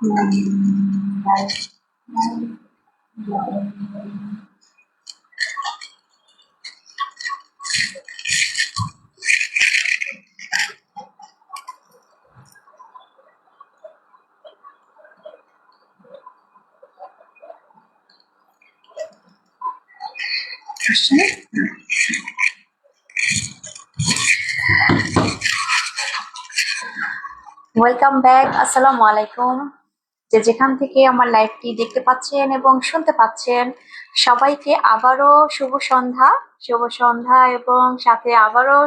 Welcome back. আসসালামু আলাইকুম। যে যেখান থেকে আমার লাইভটি দেখতে পাচ্ছেন এবং শুনতে পাচ্ছেন, সবাইকে আবারও শুভ সন্ধ্যা এবং সাথে আবারও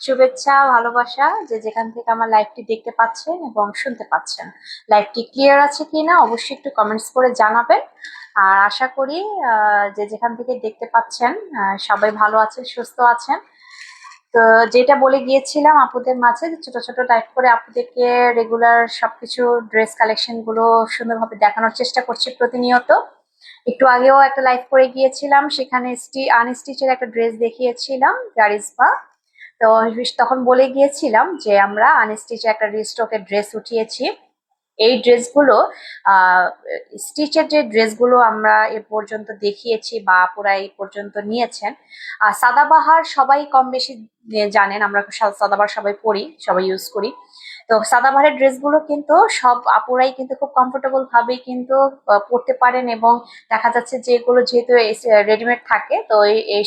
শুভেচ্ছা, ভালোবাসা। যে যেখান থেকে আমার লাইভটি দেখতে পাচ্ছেন এবং শুনতে পাচ্ছেন, লাইভটি ক্লিয়ার আছে কিনা অবশ্যই একটু কমেন্টস করে জানাবেন। আর আশা করি যে যেখান থেকে দেখতে পাচ্ছেন সবাই ভালো আছেন, সুস্থ আছেন। তো যেটা বলে গিয়েছিলাম আপুদের মাঝে, ছোট ছোট টাইপ করে আপুদেরকে রেগুলার সবকিছু ড্রেস কালেকশন গুলো সুন্দরভাবে দেখানোর চেষ্টা করছি প্রতিনিয়ত। একটু আগেও একটা লাইভ করে গিয়েছিলাম, সেখানে আনস্টিচের একটা ড্রেস দেখিয়েছিলাম গারিজমা। তো তখন বলে গিয়েছিলাম যে আমরা আনস্টিচে একটা রিস্টকের ড্রেস উঠিয়েছি। এই ড্রেসগুলো স্টিচের যে ড্রেসগুলো আমরা এ পর্যন্ত দেখিয়েছি বা আপুরা এই পর্যন্ত নিয়েছেন, সাদাবাহার সবাই কম বেশি জানেন, আমরা সাদাবাহার সবাই পরি, সবাই ইউজ করি। তো সাদাবাহারের ড্রেসগুলো কিন্তু সব আপুরাই কিন্তু খুব কমফোর্টেবল ভাবে কিন্তু পরতে পারেন, এবং দেখা যাচ্ছে যে এগুলো যেহেতু রেডিমেড থাকে, তো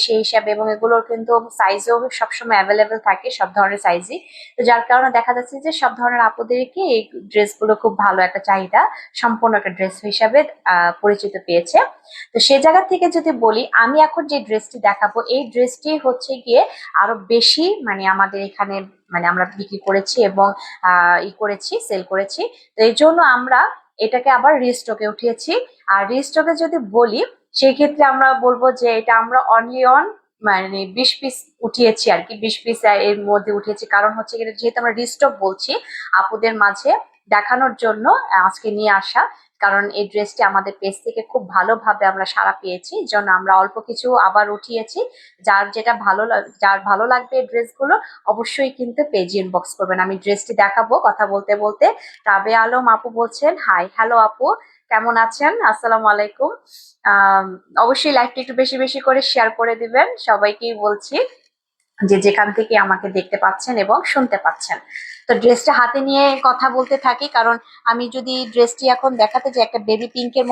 সেই হিসাবে, এবং এগুলোর কিন্তু সাইজও সবসময় অ্যাভেলেবেল থাকে, সব ধরনের সাইজই। তো যার কারণে দেখা যাচ্ছে যে সব ধরনের আপুদেরকে এই ড্রেসগুলো খুব ভালো একটা চাহিদা সম্পন্ন একটা ড্রেস হিসাবে পরিচিত পেয়েছে। তো সে জায়গা থেকে যদি বলি, আমি এখন যে ড্রেসটি দেখাবো, এই ড্রেসটি হচ্ছে গিয়ে আরো বেশি মানে আমাদের এখানে মানে আমরা বিক্রি করেছি এবং সেল করেছি। তো এই জন্য আমরা এটাকে আবার রিস্টকে উঠিয়েছি। আর রিস্টকে যদি বলি, সেই ক্ষেত্রে আমরা বলবো যে এটা আমরা অনলি অন মানে 20 পিস উঠিয়েছি আর কি, 20 পিস এর মধ্যে উঠিয়েছি। কারণ হচ্ছে যেহেতু আমরা রিস্টক বলছি, আপুদের মাঝে দেখানোর জন্য আজকে নিয়ে আসা। কারণ এই ড্রেসটি আমাদের পেজ থেকে খুব ভালোভাবে আমরা সাড়া পেয়েছি, এই জন্য আমরা অল্প কিছু আবার উঠিয়েছি। যার ভালো লাগবে এই ড্রেসগুলো অবশ্যই কিন্তু পেজে ইনবক্স করবেন। আমি ড্রেসটি দেখাবো কথা বলতে বলতে। রাবে আলম আপু বলছেন হাই, হ্যালো আপু, কেমন আছেন? আসসালামু আলাইকুম। অবশ্যই লাইভটি একটু বেশি বেশি করে শেয়ার করে দিবেন, সবাইকেই বলছি যে যেখান থেকে আমাকে দেখতে পাচ্ছেন এবং শুনতে পাচ্ছেন। তো ড্রেসটা হাতে নিয়ে কথা বলতে থাকি, কারণ আমি যদি ড্রেসটি এখন দেখাতে যে একটা বেবি পিঙ্কের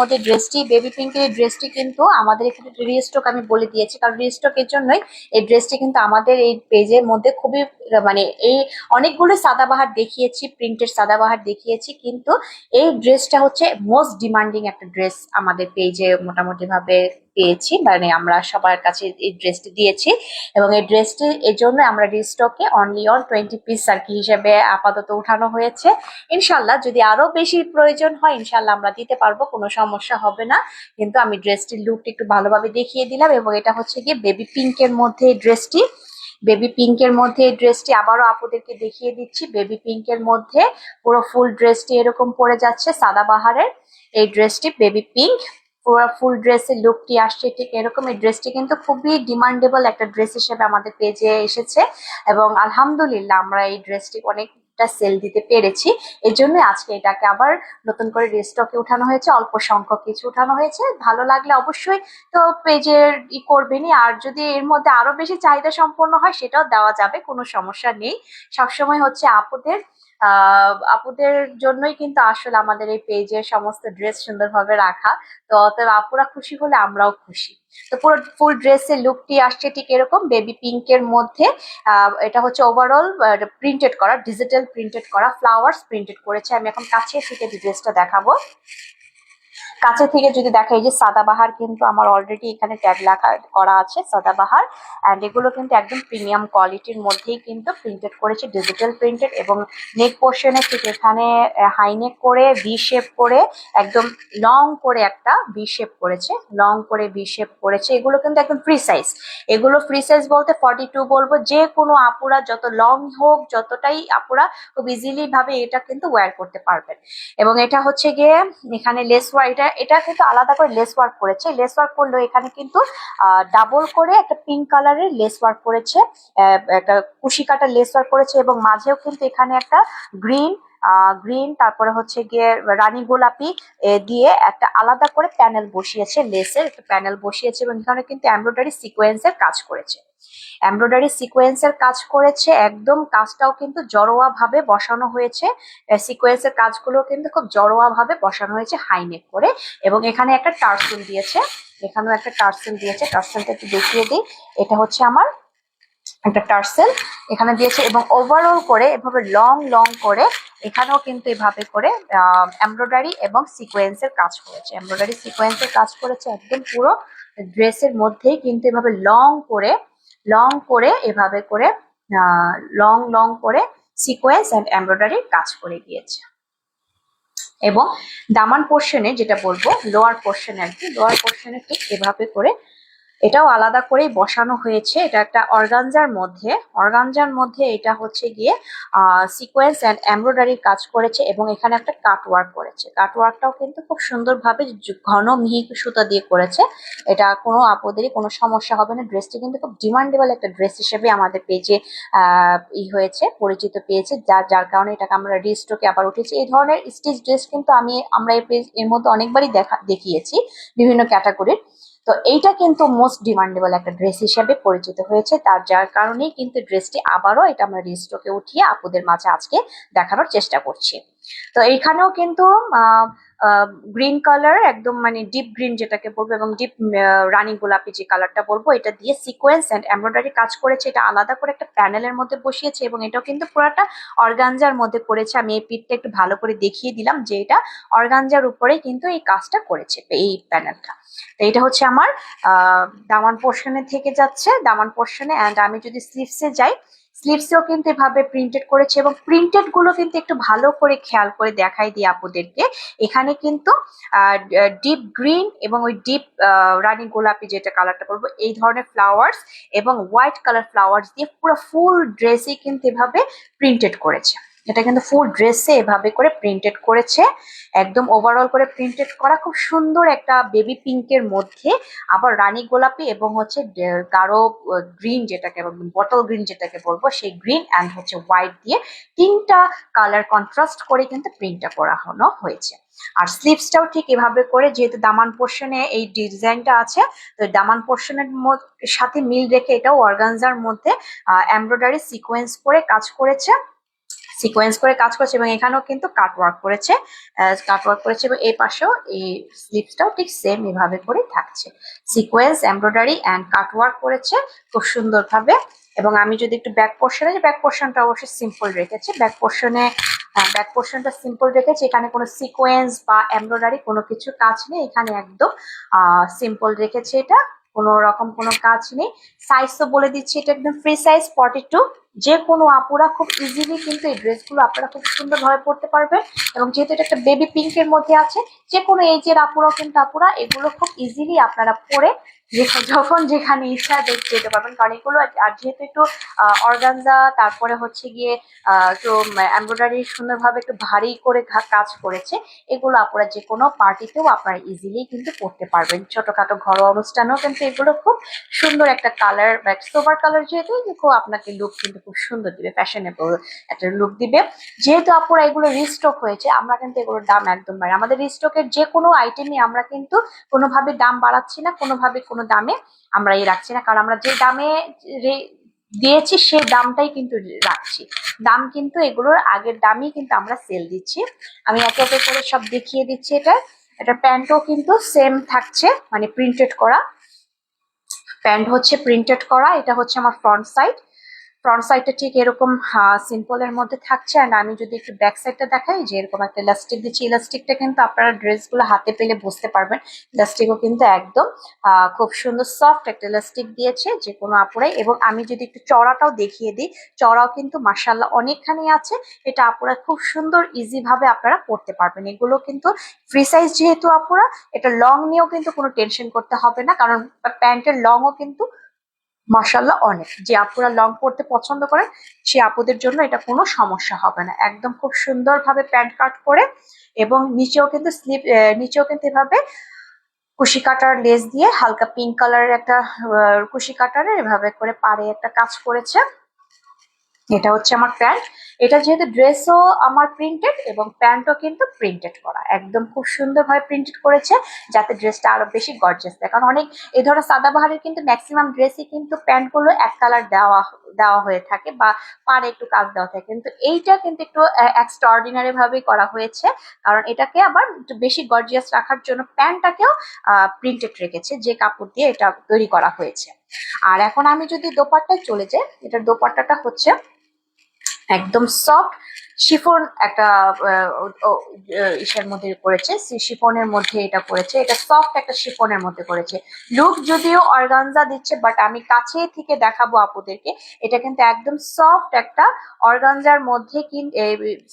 ড্রেসটি কিন্তু আমাদের এখানে রিস্টক আমি বলে দিয়েছি, কারণ রিস্টকের জন্যই এই ড্রেসটি কিন্তু আমাদের এই পেজের মধ্যে খুবই মানে এই অনেকগুলো সাদাবাহার দেখিয়েছি, প্রিন্টেড সাদাবাহার দেখিয়েছি, কিন্তু এই ড্রেসটা হচ্ছে মোস্ট ডিমান্ডিং একটা ড্রেস আমাদের পেজে মোটামুটি ভাবে পেয়েছি, মানে আমরা সবার কাছে এই ড্রেসটি দিয়েছি। এবং এই ড্রেসটি এই জন্য আমরা রিস্টকে অনলি অন 20 পিস আর কি হিসেবে আপাতত উঠানো হয়েছে। ইনশাল্লাহ যদি আরো বেশি প্রয়োজন হয়, ইনশাল্লাহ আমরা দিতে পারবো, কোনো সমস্যা হবে না। কিন্তু আমি ড্রেসটির লুকটা একটু ভালোভাবে দেখিয়ে দিলাম। এবং এটা হচ্ছে গিয়ে বেবি পিঙ্কের মধ্যে এই ড্রেসটি আবারও আপুদেরকে দেখিয়ে দিচ্ছি। বেবি পিঙ্কের মধ্যে পুরো ফুল ড্রেসটি এরকম পরে যাচ্ছে সাদাবাহারের। এই ড্রেসটি বেবি পিঙ্ক, পুরো ফুল ড্রেসের লুকটি আসছে ঠিক এরকম। এই ড্রেসটি কিন্তু খুবই ডিমান্ডেবল একটা ড্রেস হিসেবে আমাদের পেজে এসেছে, এবং আলহামদুলিল্লাহ আমরা এই ড্রেসটি অনেকটা সেল দিতে পেরেছি। এই জন্য আজকে এটাকে আবার নতুন করে রিস্টকে উঠানো হয়েছে, অল্প সংখ্যক কিছু উঠানো হয়েছে। ভালো লাগলে অবশ্যই তো পেজের করবেনই, আর যদি এর মধ্যে আরো বেশি চাহিদা সম্পন্ন হয় সেটাও দেওয়া যাবে, কোনো সমস্যা নেই। সবসময় হচ্ছে আপুদের জন্যই কিন্তু আসলে আমাদের এই পেজের সমস্ত ড্রেস সুন্দরভাবে রাখা। তো অতএব আপুরা খুশি হলে আমরাও খুশি। তো পুরো ফুল ড্রেসের লুকটি আসছে ঠিক এরকম বেবি পিঙ্কের মধ্যে। এটা হচ্ছে ওভারঅল প্রিন্টেড করা, ডিজিটাল প্রিন্টেড করা, ফ্লাওয়ার্স প্রিন্টেড করেছে। আমি এখন কাছে থেকে ড্রেসটা দেখাবো। কাছে থেকে যদি দেখা, এই যে সাদাবাহার কিন্তু আমার অলরেডি এখানে ট্যাগ লেখা করা আছে সাদাবাহার, অ্যান্ড এগুলো কিন্তু একদম প্রিমিয়াম কোয়ালিটির মধ্যেই কিন্তু প্রিন্টেড করেছে, ডিজিটাল প্রিন্টেড। এবং নেক পোর্শনে ঠিক এখানে হাই নেক করে ভি শেপ করে একদম লং করে একটা ভি শেপ করেছে, এগুলো কিন্তু একদম ফ্রি সাইজ। এগুলো ফ্রি সাইজ বলতে 42 বলবো। যে কোনো আপুরা যত লং হোক, যতটাই আপুরা খুব ইজিলি ভাবে এটা কিন্তু ওয়্যার করতে পারবেন। এবং এটা হচ্ছে গিয়ে এখানে লেস ওয়ার্ক, এটা কিন্তু আলাদা করে লেস ওয়ার্ক করেছে। লেস ওয়ার্ক করলেও এখানে কিন্তু ডাবল করে একটা পিঙ্ক কালারের লেস ওয়ার্ক করেছে, একটা কুশি কাটা লেস ওয়ার্ক করেছে, এবং মাঝেও কিন্তু এখানে একটা গ্রিন গ্রিন, তারপরে হচ্ছে গিয়ে রানী গোলাপি দিয়ে একটা আলাদা করে প্যানেল বসিয়েছে, লেসের একটা প্যানেল বসিয়েছে এবং এখানে কিন্তু এমব্রয়ডারি সিকোয়েন্সের কাজ করেছে। এমব্রয়ডারি সিকোয়েন্সের কাজ করেছে, একদম কাজটাও কিন্তু জড়োয়া ভাবে বসানো হয়েছে। সিকোয়েন্সের কাজগুলো কিন্তু খুব জড়োয়া ভাবে বসানো হয়েছে হাইনেক করে। এবং এখানে একটা টার্সেল দিয়েছে, এখানেও একটা টার্সেল দিয়েছে। টার্সেলটা একটু দেখিয়ে দিই, এটা হচ্ছে আমার একটা টার্সেল এখানে দিয়েছে এবং ওভারঅল করে এভাবে লং লং করে এখানেও কিন্তু এভাবে করে এমব্রয়ডারি এবং সিকোয়েন্সের কাজ করেছে। এমব্রয়ডারি সিকোয়েন্সের কাজ করেছে একদম পুরো ড্রেসের মধ্যেই কিন্তু এভাবে লং করে এভাবে করে লং লং করে সিকোয়েন্স এন্ড এমব্রয়ডারি কাজ করে গিয়েছে। এবং দামান পোর্শনে যেটা বলবো, লোয়ার পোর্শনে আর কি, লোয়ার পোর্শনে ঠিক এভাবে করে এটাও আলাদা করেই বসানো হয়েছে। এটা একটা অর্গানজার মধ্যে এটা হচ্ছে গিয়ে সিকোয়েন্স এন্ড এমব্রয়ডারি কাজ করেছে এবং এখানে একটা কাট ওয়ার্ক করেছে। কাট ওয়ার্কটাও কিন্তু খুব সুন্দরভাবে ঘন মিহি সুতা দিয়ে করেছে। এটা কোনো আপদেরই কোনো সমস্যা হবে না। ড্রেসটি কিন্তু খুব ডিমান্ডেবল একটা ড্রেস হিসেবে আমাদের পেজে হয়েছে, পরিচিত পেয়েছে, যার কারণে এটাকে আমরা রিস্টকে আবার উঠেছি। এই ধরনের স্টিচ ড্রেস কিন্তু আমরা এই পেজ এর মধ্যে অনেকবারই দেখিয়েছি বিভিন্ন ক্যাটাগরির। তো এইটা কিন্তু মোস্ট ডিমান্ডেবল একটা ড্রেস হিসেবে পরিচিত হয়েছে, যার কারণেই কিন্তু ড্রেসটি আবারও এটা আমরা রিস্টকে উঠিয়ে আপুদের মাঝে আজকে দেখানোর চেষ্টা করছি। তো এইখানেও কিন্তু গ্রিন কালার, একদম মানে ডিপ গ্রিন যেটাকে বলবো এবং ডিপ রানী গোলাপি যে কালারটা বলবো, এটা দিয়ে সিকোয়েন্স এন্ড এমব্রয়ডারি কাজ করেছে। এটা আলাদা করে একটা প্যানেলের মধ্যে বসিয়েছে এবং এটাও কিন্তু পুরাটা অর্গানজার মধ্যে করেছে। আমি এই পিঠটা একটু ভালো করে দেখিয়ে দিলাম যে এটা অর্গানজার উপরেই কিন্তু এই কাজটা করেছে এই প্যানেলটা। তো এটা হচ্ছে আমার দামান পোর্শনে থেকে যাচ্ছে, দামান পোর্শনে। অ্যান্ড আমি যদি স্লিভসে যাই, স্লিভসেও কিন্তু এভাবে প্রিন্টেড করেছে এবং প্রিন্টেড গুলো কিন্তু একটু ভালো করে খেয়াল করে দেখাই দিই আপুদেরকে। এখানে কিন্তু ডিপ গ্রিন এবং ওই ডিপ রানী গোলাপি যেটা কালারটা বলবো, এই ধরনের ফ্লাওয়ার্স এবং হোয়াইট কালার ফ্লাওয়ার্স দিয়ে পুরো ফুল ড্রেসে কিন্তু এভাবে প্রিন্টেড করেছে। এটা কিন্তু ফুল ড্রেসে এভাবে করে প্রিন্টেড করেছে, একদম ওভারঅল করে প্রিন্টেড করা। খুব সুন্দর একটা বেবি পিঙ্কের মধ্যে আবার রানী গোলাপি এবং হচ্ছে গাঢ় গ্রিন যেটাকে বটল গ্রিন যেটাকে বলবো, সেই গ্রিন অ্যান্ড হচ্ছে হোয়াইট দিয়ে তিনটা কালার কন্ট্রাস্ট করে কিন্তু প্রিন্টটা করানো হয়েছে। আর স্লিভসটাও ঠিক এভাবে করে, যেহেতু দামান পোর্শনে এই ডিজাইনটা আছে, তো দামান পোর্শনের সাথে মিল রেখে এটাও অর্গানজার মধ্যে এমব্রয়ডারি সিকোয়েন্স করে কাজ করেছে এবং এখানেও কিন্তু কাটওয়ার্ক করেছে এবং এই পাশেও এই স্লিভসটাও ঠিক সেম এভাবে করে থাকছে। সিকোয়েন্স, এমব্রয়ডারি অ্যান্ড কাটওয়ার্ক করেছে খুব সুন্দরভাবে। এবং আমি যদি একটু ব্যাক পোর্শনটা অবশ্যই সিম্পল রেখেছি। ব্যাক পোর্শনটা সিম্পল রেখেছি, এখানে কোনো সিকোয়েন্স বা এমব্রয়ডারি কোনো কিছু কাজ নেই, এখানে একদম সিম্পল রেখেছি, এটা কোনো রকম কোনো কাজ নেই। সাইজ তো বলে দিচ্ছি, এটা একদম ফ্রি সাইজ 42। যে কোনো আপুরা খুব ইজিলি কিন্তু এই ড্রেসগুলো আপনারা খুব সুন্দরভাবে পরতে পারবেন। এবং যেহেতু এটা একটা বেবি পিঙ্কের মধ্যে আছে, যে কোনো এজের আপুরা এগুলো খুব ইজিলি আপনারা পরে যখন যেখানে ইচ্ছা যেতে পারবেন। কারণ এগুলো আর যেহেতু একটু অর্গানজা, তারপরে হচ্ছে গিয়ে একটু এমব্রয়ডারি সুন্দরভাবে একটু ভারী করে কাজ করেছে, এগুলো আপনারা যে কোনো পার্টিতেও আপনারা ইজিলি কিন্তু পরতে পারবেন। ছোটখাটো ঘরোয়া অনুষ্ঠানেও কিন্তু এগুলো খুব সুন্দর একটা কালার, সোবার কালার যেহেতু খুব আপনাকে লুক কিন্তু খুব সুন্দর দিবে, ফ্যাশনেবল একটা লুক দিবে। যেহেতু আপুরা এগুলো রিস্টক হয়েছে, আমরা কিন্তু এগুলোর দাম একদম বাড়ি, আমাদের রিস্টকের যে কোনো আইটেমই আমরা কিন্তু কোনোভাবে দাম বাড়াচ্ছি না, কোনোভাবে কোনো দামে আমরা রাখছি না। কারণ আমরা যে দামে দিয়েছি সেই দামটাই কিন্তু রাখছি, দাম কিন্তু এগুলোর আগের দামই কিন্তু আমরা সেল দিচ্ছি। আমি একে একে করে সব দেখিয়ে দিচ্ছি। এটা প্যান্টও কিন্তু সেম থাকছে, মানে প্রিন্টেড করা প্যান্ট হচ্ছে প্রিন্টেড করা। এটা হচ্ছে আমার ফ্রন্ট সাইডটা ঠিক এরকম সিম্পলের মধ্যে থাকছে। অ্যান্ড আমি যদি একটু ব্যাক সাইডটা দেখাই, যে এরকম একটা ইলাস্টিক দিচ্ছি, ইলাস্টিকটা কিন্তু আপনারা ড্রেসগুলো হাতে পেলে বুঝতে পারবেন। ইলাস্টিকও কিন্তু একদম খুব সুন্দর সফট একটা ইলাস্টিক দিয়েছে যে কোনো আপুরাই। এবং আমি যদি একটু চড়াটাও দেখিয়ে দিই, চড়াও কিন্তু মাশাআল্লাহ অনেকখানি আছে। এটা আপুরা খুব সুন্দর ইজি ভাবে আপনারা পড়তে পারবেন। এগুলো কিন্তু ফ্রি সাইজ যেহেতু আপুরা, এটা লং নিয়েও কিন্তু কোনো টেনশন করতে হবে না, কারণ প্যান্টের লংও কিন্তু মাশাআল্লাহ অনেক। যে আপুরা লং পরতে পছন্দ করেন সে আপুদের জন্য এটা কোনো সমস্যা হবে না। একদম খুব সুন্দরভাবে প্যান্ট কাট করে এবং নিচেও কিন্তু এভাবে কুশি কাটার লেস দিয়ে হালকা পিঙ্ক কালারের একটা কুশি কাটারে এভাবে করে পাড়ে একটা কাজ করেছে। এটা হচ্ছে আমার প্যান্ট। এটা যেহেতু ড্রেসও আমার প্রিন্টেড এবং প্যান্টও কিন্তু প্রিন্টেড করা, একদম খুব সুন্দরভাবে প্রিন্টেড করেছে যাতে ড্রেসটা আরো বেশি গর্জিয়াস দেয়। কারণ অনেক এই ধরনের সাদাবাহারের কিন্তু ম্যাক্সিমাম ড্রেসই কিন্তু প্যান্টগুলো এক কালার দেওয়া দেওয়া হয়ে থাকে বা পাড়ে একটু কাজ দেওয়া থাকে, কিন্তু এইটা কিন্তু একটু এক্সট্রাঅর্ডিনারি ভাবেই করা হয়েছে। কারণ এটাকে আবার একটু বেশি গর্জিয়াস রাখার জন্য প্যান্টটাকেও প্রিন্টেড রেখেছে, যে কাপড় দিয়ে এটা তৈরি করা হয়েছে। আর এখন আমি যদি দোপাট্টায় চলে যাই, এটার দোপাট্টাটা হচ্ছে একদম সফট শিফন একটা ইসের মধ্যে করেছে, শিফনের মধ্যে এটা করেছে, এটা সফট একটা শিফনের মধ্যে করেছে। লুক যদিও অর্গানজা দিচ্ছে, বাট আমি কাছে থেকে দেখাবো আপুদেরকে, এটা কিন্তু একদম সফট একটা অর্গানজার মধ্যে,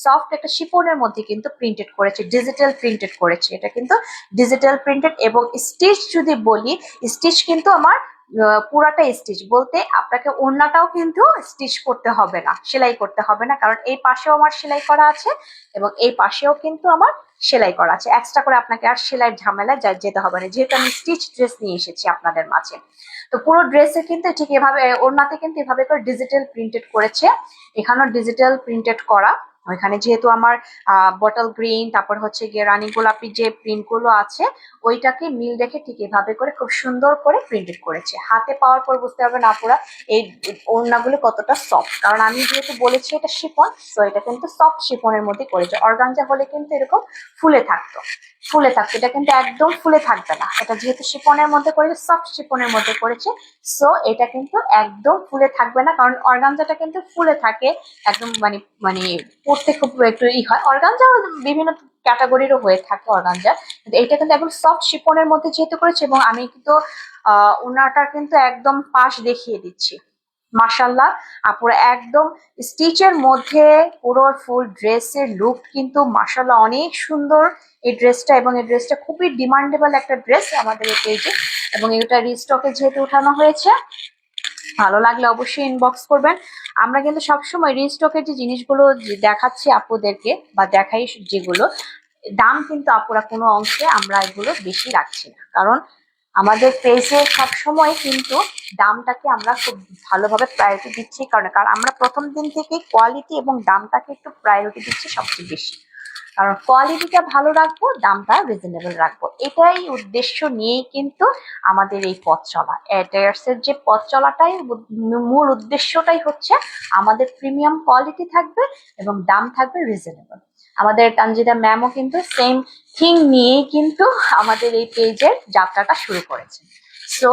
সফট একটা শিফনের মধ্যে কিন্তু প্রিন্টেড করেছে, ডিজিটাল প্রিন্টেড করেছে। এটা কিন্তু ডিজিটাল প্রিন্টেড এবং স্টিচ যদি বলি, স্টিচ কিন্তু আমার পুরাটা স্টিচ বলতে আপনাকে ওড়নাটাও কিন্তু স্টিচ করতে হবে না, সেলাই করতে হবে না, কারণ এই পাশেও আমার সেলাই করা আছে এবং এই পাশেও কিন্তু আমার সেলাই করা আছে। এক্সট্রা করে আপনাকে আর সেলাইয়ের ঝামেলায় যেতে হবে না, যেহেতু আমি স্টিচ ড্রেস নিয়ে এসেছি আপনাদের মাঝে। তো পুরো ড্রেসে কিন্তু ঠিক এভাবে ওড়নাতে কিন্তু এভাবে করে ডিজিটাল প্রিন্টেড করেছে, এখানেও ডিজিটাল প্রিন্টেড করা। ওইখানে যেহেতু আমার বটল গ্রিন, তারপর হচ্ছে গিয়ে রানী গোলাপি যে প্রিন্ট গুলো আছে ওইটাকে মিল রেখে ঠিক এভাবে করে খুব সুন্দর করে প্রিন্টেড করেছে। হাতে পাওয়ার পর বুঝতে পারবেন আপুরা এই ওড়নাগুলো কতটা সফট, কারণ আমি যেহেতু বলেছি এটা শিফন, তো এটা কিন্তু সফট শিফনের মধ্যে করেছে। অর্গানজা হলে কিন্তু এরকম ফুলে থাকতো, ফুলে থাকতো, এটা কিন্তু একদম ফুলে থাকবে না, এটা যেহেতু শিফনের মধ্যে করেছে, সফট শিফনের মধ্যে করেছে, সো এটা কিন্তু একদম ফুলে থাকবে না। কারণ অর্গানজাটা কিন্তু ফুলে থাকে একদম, মানে মানে পড়তে খুব একটু হয়। অর্গানজা বিভিন্ন ক্যাটাগরিরও হয়ে থাকে অর্গানজা, কিন্তু এটা কিন্তু একদম সফট শিফনের মধ্যে যেহেতু করেছে। এবং আমি কিন্তু ওনাটার কিন্তু একদম পাশ দেখিয়ে দিচ্ছি, মাশাল্লাহ আপুরা একদম স্টিচের মধ্যে পুরো ফুল ড্রেসের লুক কিন্তু মাশাল্লাহ অনেক সুন্দর এই ড্রেসটা। এবং এই ড্রেসটা খুবই ডিমান্ডেবল একটা ড্রেস আমাদের এই পেজে, এবং এটা রিস্টকে যেহেতু উঠানো হয়েছে, ভালো লাগলে অবশ্যই ইনবক্স করবেন। আমরা কিন্তু সবসময় রিস্টকের যে জিনিসগুলো দেখাচ্ছি আপুদেরকে বা দেখাই, যেগুলো দাম কিন্তু আপুরা কোনো অংশে আমরা এগুলো বেশি রাখছি না, কারণ আমাদের পেজে সবসময় কিন্তু দামটাকে আমরা খুব ভালোভাবে প্রায়োরিটি দিচ্ছি, কারণ কারণ আমরা প্রথম দিন থেকে কোয়ালিটি এবং দামটাকে একটু প্রায়োরিটি দিচ্ছি সবচেয়ে বেশি। কারণ কোয়ালিটিটা ভালো রাখবো, দামটা রিজনেবল রাখবো, এটাই উদ্দেশ্য নিয়েই কিন্তু আমাদের এই পথ চলা। এটায়ার্সের যে পথ চলাটাই মূল উদ্দেশ্যটাই হচ্ছে আমাদের প্রিমিয়াম কোয়ালিটি থাকবে এবং দাম থাকবে রিজনেবল। আমাদের তানজিদা ম্যামও কিন্তু সেম থিং নিয়েই কিন্তু আমাদের এই পেজের যাত্রাটা শুরু করেছে। সো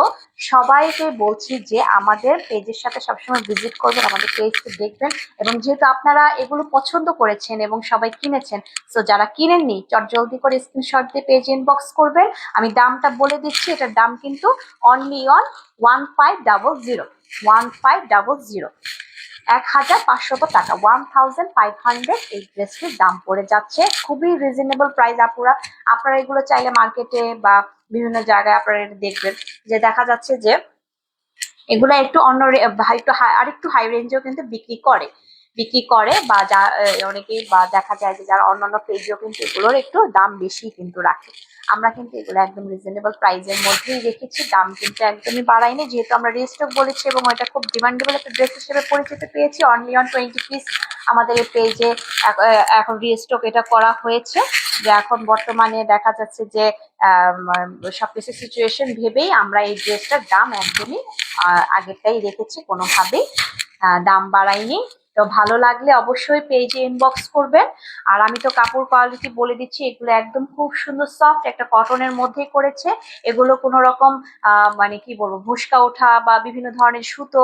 সবাইকে বলছি যে আমাদের পেজের সাথে সবসময় ভিজিট করবেন, আমাদের পেজকে দেখবেন, এবং যেহেতু আপনারা এগুলো পছন্দ করেছেন এবং সবাই কিনেছেন, সো যারা কিনেননি চটজলদি করে স্ক্রিনশট দিয়ে পেজ ইনবক্স করবেন। আমি দামটা বলে দিচ্ছি, এটার দাম কিন্তু অনলি অন 1500, 1500, 1500 টাকা, 1500 এই ড্রেসটির দাম পড়ে যাচ্ছে। খুবই রিজনেবল প্রাইস আপুরা। আপনারা এগুলো চাইলে মার্কেটে বা বিভিন্ন জায়গায় আপনারা দেখবেন যে দেখা যাচ্ছে যে এগুলো একটু অন্য একটু আরেকটু হাই রেঞ্জেও কিন্তু বিক্রি করে বা যা অনেকেই বা দেখা যায় যে যারা অন্যান্য পেজেও কিন্তু এগুলোর একটু দাম বেশি কিন্তু রাখে। আমরা কিন্তু এগুলো একদম রিজনেবল প্রাইসের মধ্যেই রেখেছি, দাম কিন্তু একদমই বাড়াইনি, যেহেতু আমরা রিস্টক বলেছি এবং ওইটা খুব ডিমান্ডেবল একটা ড্রেস হিসেবে পরিচিত পেয়েছি। অনলি অন 20 পিস আমাদের এই পেজে এখন রিস্টক এটা করা হয়েছে, যে এখন বর্তমানে দেখা যাচ্ছে যে সবকিছু সিচুয়েশন ভেবেই আমরা এই ড্রেসটার দাম একদমই আগেরটাই রেখেছি, কোনোভাবেই দাম বাড়াইনি। তো ভালো লাগলে অবশ্যই পেজে ইনবক্স করবেন। আর আমি তো কাপড় কোয়ালিটি বলে দিচ্ছি, এগুলো একদম খুব সুন্দর সফট একটা কটনের মধ্যেই করেছে। এগুলো কোনো রকম মানে কি বলবো ভুসকা ওঠা বা বিভিন্ন ধরনের সুতো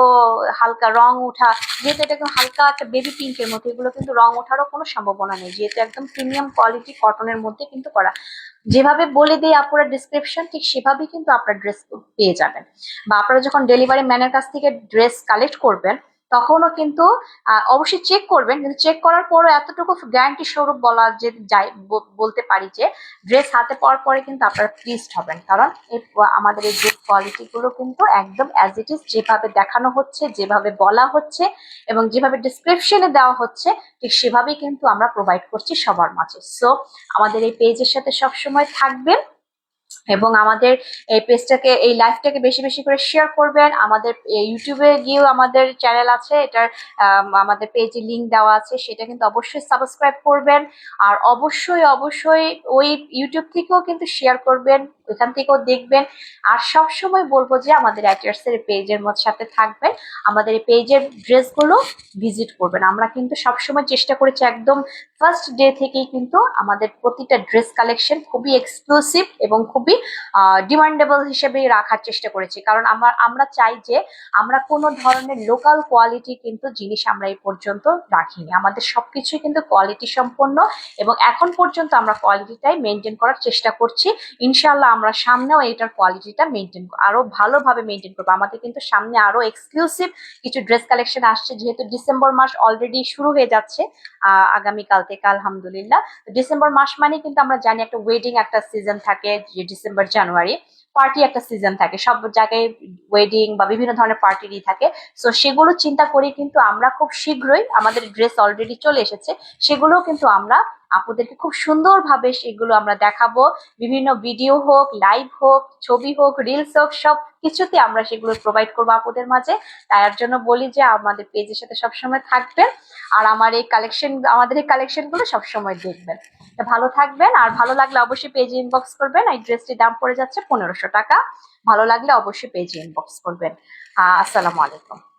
হালকা রং ওঠা, যেহেতু এটা একদম হালকা একটা বেবি পিঙ্কের মতো, এগুলো কিন্তু রং ওঠারও কোনো সম্ভাবনা নেই, যেহেতু একদম প্রিমিয়াম কোয়ালিটি কটনের মধ্যে কিন্তু করা। যেভাবে বলে দিই আপনারা ডিসক্রিপশন, ঠিক সেভাবেই কিন্তু আপনার ড্রেস পেয়ে যাবেন। বা আপনারা যখন ডেলিভারি ম্যানের কাছ থেকে ড্রেস কালেক্ট করবেন তখনও কিন্তু অবশ্যই চেক করবেন, কিন্তু চেক করার পরও এতটুকু গ্যারান্টি স্বরূপ বলা যে বলতে পারি যে ড্রেস হাতে পাওয়ার পরে কিন্তু আপনারা প্লিজড হবেন, কারণ আমাদের এই ড্রেস কোয়ালিটি গুলো কিন্তু একদম অ্যাজ ইট ইজ যেভাবে দেখানো হচ্ছে, যেভাবে বলা হচ্ছে এবং যেভাবে ডিসক্রিপশনে দেওয়া হচ্ছে, ঠিক সেভাবেই কিন্তু আমরা প্রোভাইড করছি সবার মাঝে। সো আমাদের এই পেজের সাথে সবসময় থাকবেন এবং আমাদের এই পেজটাকে, এই লাইভটাকে বেশি বেশি করে শেয়ার করবেন। আমাদের ইউটিউবে গিয়েও আমাদের চ্যানেল আছে, এটার আমাদের পেজে লিংক দেওয়া আছে, সেটা কিন্তু অবশ্যই সাবস্ক্রাইব করবেন। আর অবশ্যই অবশ্যই ওই ইউটিউব থেকেও কিন্তু শেয়ার করবেন, ওইখান থেকেও দেখবেন। আর সব সময় বলবো যে আমাদের অ্যাটার্সের পেজের মধ্যে সাথে থাকবেন, আমাদের এই পেজের ড্রেসগুলো ভিজিট করবেন। আমরা কিন্তু সবসময় চেষ্টা করেছি একদম ফার্স্ট ডে থেকেই কিন্তু আমাদের প্রতিটা ড্রেস কালেকশন খুবই এক্সক্লুসিভ এবং খুবই ডিমান্ডেবল হিসেবে রাখার চেষ্টা করেছি। কারণ আমরা চাই যে আমরা কোনো ধরনের লোকাল কোয়ালিটি কিন্তু জিনিস আমরা এই পর্যন্ত রাখিনি। আমাদের সবকিছুই কিন্তু কোয়ালিটি সম্পন্ন এবং এখন পর্যন্ত আমরা কোয়ালিটিটাই মেনটেন করার চেষ্টা করছি। ইনশাল্লাহ আমরা সামনেও এটার কোয়ালিটিটা মেনটেন আরো ভালোভাবে মেনটেন করবো। আমাদের কিন্তু সামনে আরো এক্সক্লুসিভ কিছু ড্রেস কালেকশন আসছে, যেহেতু ডিসেম্বর মাস অলরেডি শুরু হয়ে যাচ্ছে আগামীকাল থেকে আলহামদুলিল্লাহ। ডিসেম্বর মাস মানে কিন্তু আমরা জানি একটা ওয়েডিং একটা সিজন থাকে, যে ডিসেম্বর জানুয়ারি পার্টি একটা সিজন থাকে, সব জায়গায় ওয়েডিং বা বিভিন্ন ধরনের পার্টিরই থাকে। সো সেগুলো চিন্তা করে কিন্তু আমরা খুব শীঘ্রই, আমাদের ড্রেস অলরেডি চলে এসেছে, সেগুলো কিন্তু আমরা আপুদেরকে খুব সুন্দরভাবে সেগুলো আমরা দেখাবো। বিভিন্ন ভিডিও হোক, লাইভ হোক, ছবি হোক, রিলস হোক, সব কিছুতে আমরা সেগুলো প্রোভাইড করবো আপুদের মাঝে। তার জন্য বলি যে আমাদের পেজের সাথে সবসময় থাকবেন আর আমাদের এই কালেকশন গুলো সবসময় দেখবেন। ভালো থাকবেন, আর ভালো লাগলে অবশ্যই পেজে ইনবক্স করবেন। এই ড্রেসটির দাম পড়ে যাচ্ছে 1500 টাকা। ভালো লাগলে অবশ্যই পেজে ইনবক্স করবেন। আসসালামু আলাইকুম।